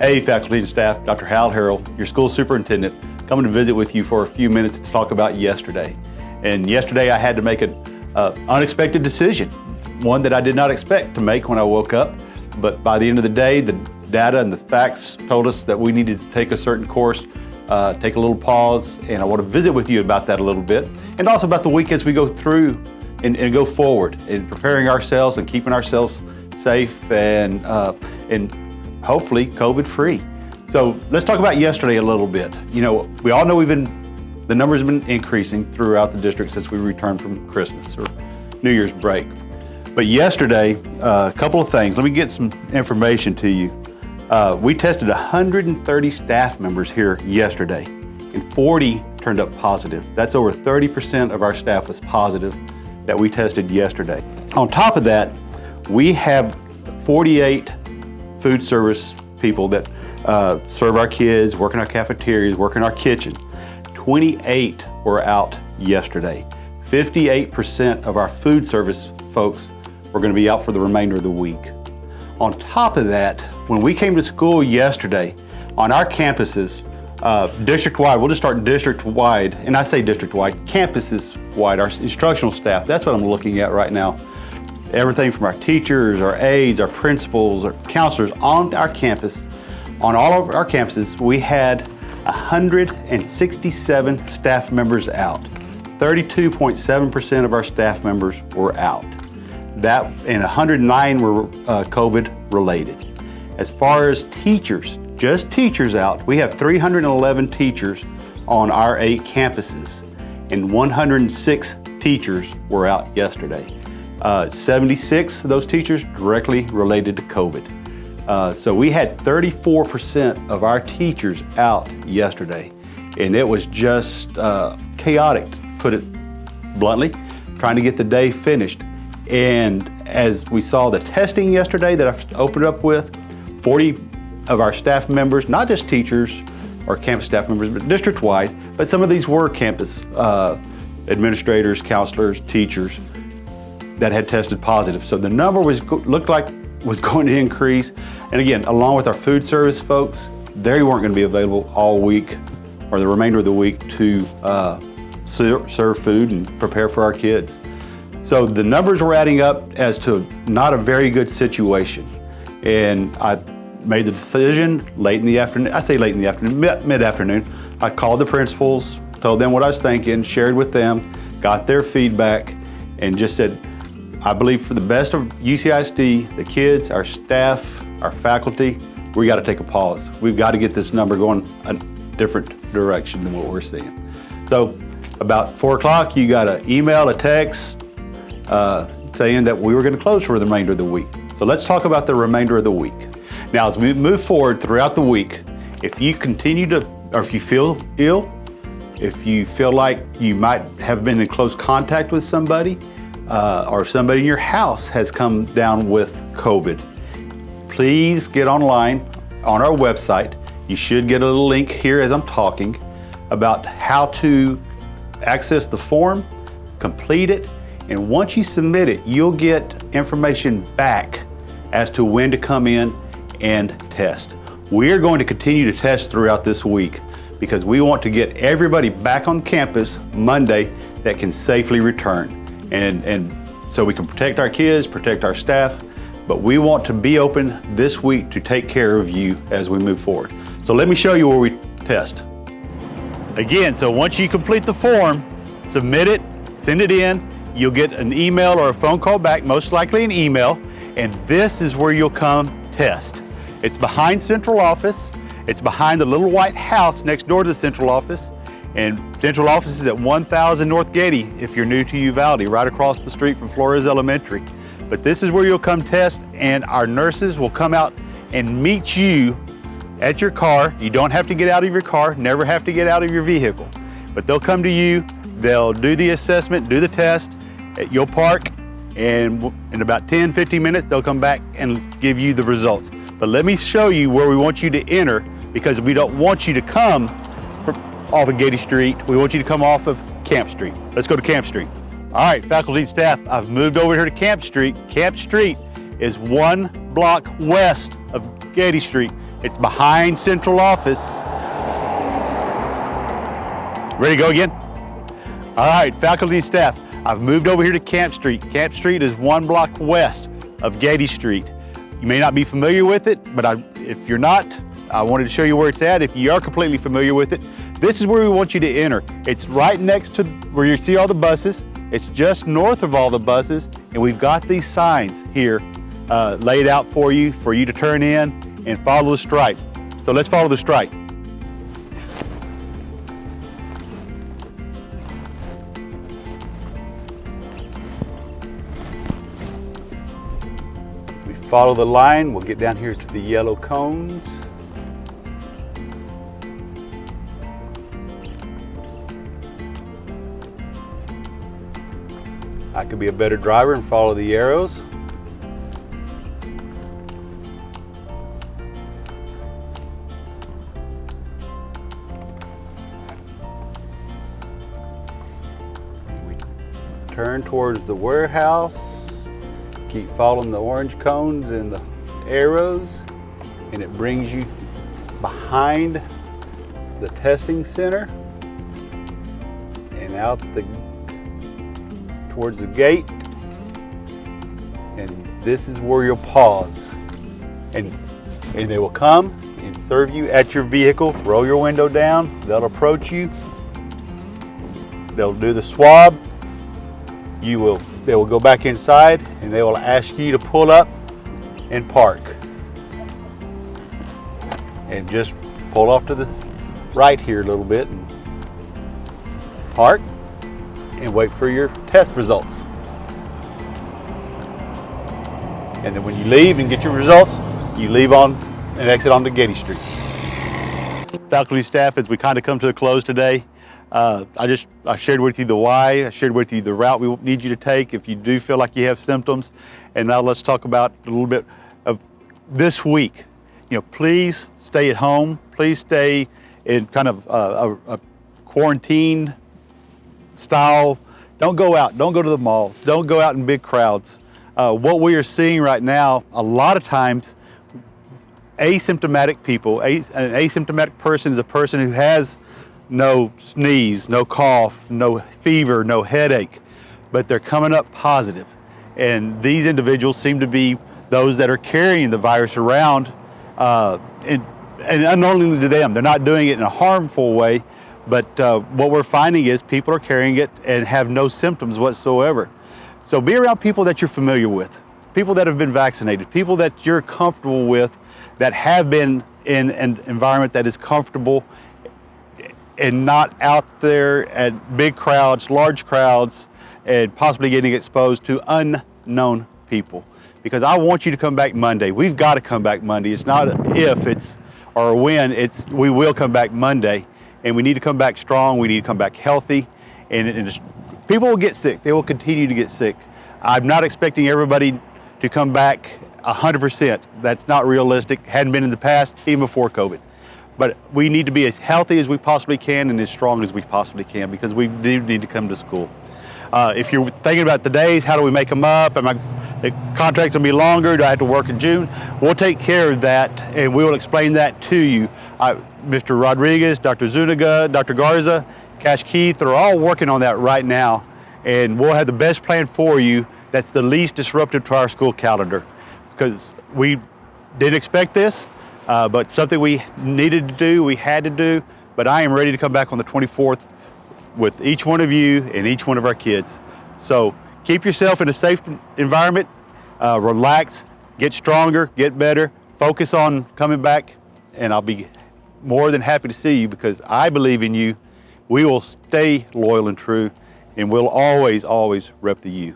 Hey, faculty and staff, Dr. Harrell, your school superintendent, coming to visit with you for a few minutes to talk about yesterday. And yesterday I had to make an unexpected decision, one that I did not expect to make when I woke up. But by the end of the day, the data and the facts told us that we needed to take a certain course, take a little pause, and I want to visit with you about that a little bit, and also about the week as we go through and go forward in preparing ourselves and keeping ourselves safe and hopefully COVID-free. So let's talk about yesterday a little bit. You know, we all know the numbers have been increasing throughout the district since we returned from Christmas or New Year's break. But yesterday, a couple of things. Let me get some information to you. We tested 130 staff members here yesterday, and 40 turned up positive. That's over 30% of our staff was positive that we tested yesterday. On top of that, we have 48 food service people that serve our kids, work in our cafeterias, work in our kitchen. 28 were out yesterday. 58% of our food service folks were going to be out for the remainder of the week. On top of that, when we came to school yesterday, on our campuses, district-wide, we'll just start district-wide, and I say district-wide, campuses-wide, our instructional staff, that's what I'm looking at right now. Everything from our teachers, our aides, our principals, our counselors on our campus, on all of our campuses, we had 167 staff members out. 32.7% of our staff members were out. That, and 109 were COVID related. As far as teachers, just teachers out, we have 311 teachers on our 8 campuses, and 106 teachers were out yesterday. 76 of those teachers directly related to COVID. So we had 34% of our teachers out yesterday, and it was just chaotic, to put it bluntly, trying to get the day finished. And as we saw the testing yesterday that I opened up with, 40 of our staff members, not just teachers or campus staff members, but district-wide, but some of these were campus administrators, counselors, teachers that had tested positive. So the number looked like was going to increase. And again, along with our food service folks, they weren't going to be available all week or the remainder of the week to serve food and prepare for our kids. So the numbers were adding up as to not a very good situation. And I made the decision late in the afternoon. I say late in the afternoon, mid-afternoon. I called the principals, told them what I was thinking, shared with them, got their feedback, and just said, I believe for the best of UCISD, the kids, our staff, our faculty, we got to take a pause. We've got to get this number going a different direction than what we're seeing. So about 4 o'clock, you got an email, a text, saying that we were going to close for the remainder of the week. So let's talk about the remainder of the week. Now, as we move forward throughout the week, if you continue to, or if you feel ill, if you feel like you might have been in close contact with somebody, or somebody in your house has come down with COVID, please get online on our website. You should get a little link here as I'm talking about how to access the form, complete it, and once you submit it, you'll get information back as to when to come in and test. We are going to continue to test throughout this week because we want to get everybody back on campus Monday that can safely return. And so we can protect our kids, protect our staff, but we want to be open this week to take care of you as we move forward. So let me show you where we test. Again, so once you complete the form, submit it, send it in, you'll get an email or a phone call back, most likely an email, and this is where you'll come test. It's behind central office. It's behind the little white house next door to the central office. And central office is at 1000 North Gady if you're new to Uvalde, right across the street from Flores Elementary. But this is where you'll come test, and our nurses will come out and meet you at your car. You don't have to get out of your car, never have to get out of your vehicle. But they'll come to you, they'll do the assessment, do the test, you'll park, and in about 10-15 minutes, they'll come back and give you the results. But let me show you where we want you to enter, because we don't want you to come off of Gady Street. We want you to come off of Camp Street. Let's go to Camp Street. All right, faculty and staff, I've moved over here to Camp Street. Camp Street is 1 block west of Gady Street. It's behind central office. Ready to go again? All right, faculty and staff, I've moved over here to Camp Street. Camp Street is 1 block west of Gady Street. You may not be familiar with it, but if you're not, I wanted to show you where it's at. If you are completely familiar with it, this is where we want you to enter. It's right next to where you see all the buses. It's just north of all the buses, and we've got these signs here laid out for you to turn in and follow the stripe. So let's follow the stripe. As we follow the line, we'll get down here to the yellow cones. I could be a better driver and follow the arrows. We turn towards the warehouse, keep following the orange cones and the arrows, and it brings you behind the testing center and out towards the gate, and this is where you'll pause, and they will come and serve you at your vehicle. Roll your window down, they'll approach you, they'll do the swab, they will go back inside, and they will ask you to pull up and park, and just pull off to the right here a little bit and park and wait for your test results. And then when you leave and get your results, you leave on and exit onto Gady Street. Faculty staff, as we kind of come to a close today, I shared with you the why, I shared with you the route we need you to take if you do feel like you have symptoms. And now let's talk about a little bit of this week. You know, please stay at home. Please stay in kind of a quarantine style. Don't go out, don't go to the malls, don't go out in big crowds. What we are seeing right now, a lot of times, asymptomatic people, an asymptomatic person is a person who has no sneeze, no cough, no fever, no headache, but they're coming up positive. And these individuals seem to be those that are carrying the virus around, and unknowingly to them. They're not doing it in a harmful way, but what we're finding is people are carrying it and have no symptoms whatsoever. So be around people that you're familiar with, people that have been vaccinated, people that you're comfortable with, that have been in an environment that is comfortable and not out there at big crowds, large crowds, and possibly getting exposed to unknown people. Because I want you to come back Monday. We've got to come back Monday. It's not if, it's or when, we will come back Monday. And we need to come back strong, we need to come back healthy, and people will get sick, they will continue to get sick. I'm not expecting everybody to come back 100%. That's not realistic, hadn't been in the past, even before COVID. But we need to be as healthy as we possibly can and as strong as we possibly can, because we do need to come to school. If you're thinking about the days, how do we make them up? The contract's gonna be longer, do I have to work in June? We'll take care of that, and we will explain that to you. Mr. Rodriguez, Dr. Zuniga, Dr. Garza, Cash Keith, they're all working on that right now, and we'll have the best plan for you that's the least disruptive to our school calendar, because we didn't expect this, but something we needed to do, we had to do, but I am ready to come back on the 24th with each one of you and each one of our kids. So keep yourself in a safe environment, relax, get stronger, get better, focus on coming back, and I'll be more than happy to see you, because I believe in you. We will stay loyal and true, and we'll always, always rep the U.